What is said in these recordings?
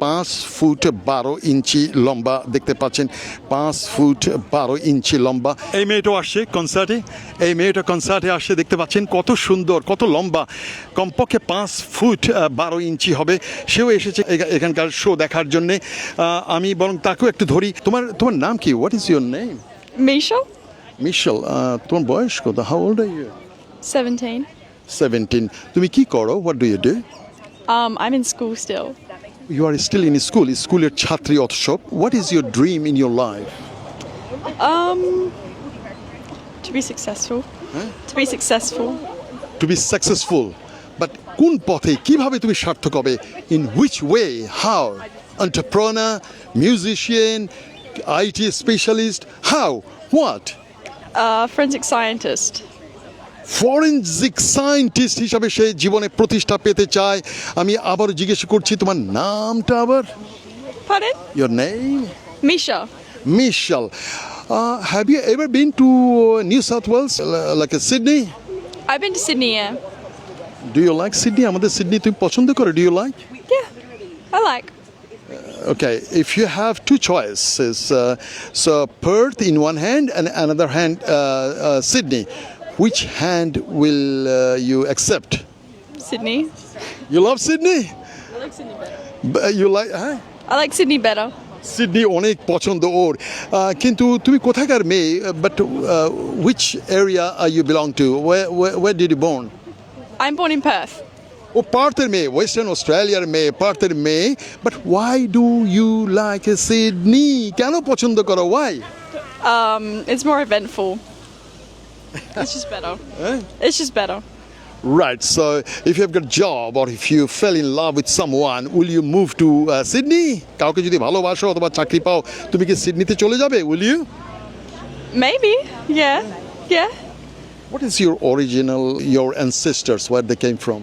5 foot 12 ইঞ্চি লম্বা দেখতে পাচ্ছেন 5 ফুট 12 ইঞ্চি লম্বা এই মেয়েটাও আসছে কনসার্টে আসছে দেখতে পাচ্ছেন কত সুন্দর কত লম্বা কমপক্ষে 5 ফুট 12 ইঞ্চি হবে সেও এসেছে এখানকার শো দেখার জন্যে আমি বরং তাকেও একটু ধরি তোমার নাম কি what is your name Misha? মিশেল তোমার বয়স কত হাউ ওল্ড আর ইউ 17. 17 তুমি কি করো what do you do I'm in school still. You are still in school. স্কুলের ছাত্রী অতসব what is your dream in your life To be successful. To be successful. to be successful but কোন পথে কিভাবে তুমি সার্থক হবে in which way how entrepreneur musician IT specialist how what Forensic scientist. Forensic scientist হিসাবে সে জীবনে প্রতিষ্ঠা পেতে চায় আমি আবার জিজ্ঞেস করছি তোমার নামটা আবার Pardon? your name Misha. Michelle have you ever been to New South Wales like Sydney I've been to Sydney, yeah. do you like Sydney আমাদের সিডনি তুমি পছন্দ করো do you like Yeah, I like. okay if you have two choices so Perth in one hand and another hand Sydney which hand will you accept Sydney. you love Sydney I like Sydney better. you like huh? I like Sydney better. Sydney অনেক পছন্দ ওর কিন্তু তুমি কোথাকার মেয়ে but which area are you belong to where did you born I'm born in Perth. ও পার্থের মেয়ে western অস্ট্রেলিয়ার মেয়ে পার্থের মেয়ে but why do you like Sydney কেন পছন্দ করো why It's more eventful. It's just better. It's just better. right so if you have got a job or if you fell in love with someone will you move to Sydney কাউকে যদি ভালোবাসো অথবা চাকরি পাও তুমি কি সিডনিতে চলে যাবে will you Maybe. Yeah. Yeah. what is your original your ancestors where they came from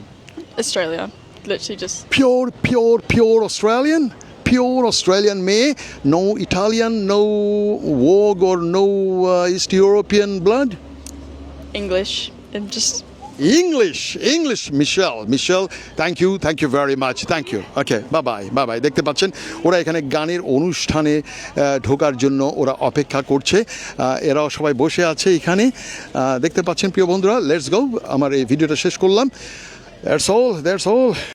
Australia. Literally just pure Australian may no Italian no Vogue or no East European blood English and just English Michelle thank you very much thank you okay bye bye দেখতে পাচ্ছেন ওরা এখানে গানের অনুষ্ঠানে ঢোকার জন্য ওরা অপেক্ষা করছে এরাও সবাই বসে আছে এখানে দেখতে পাচ্ছেন প্রিয় বন্ধুরা লেটস গো আমার এই ভিডিওটা শেষ করলাম that's all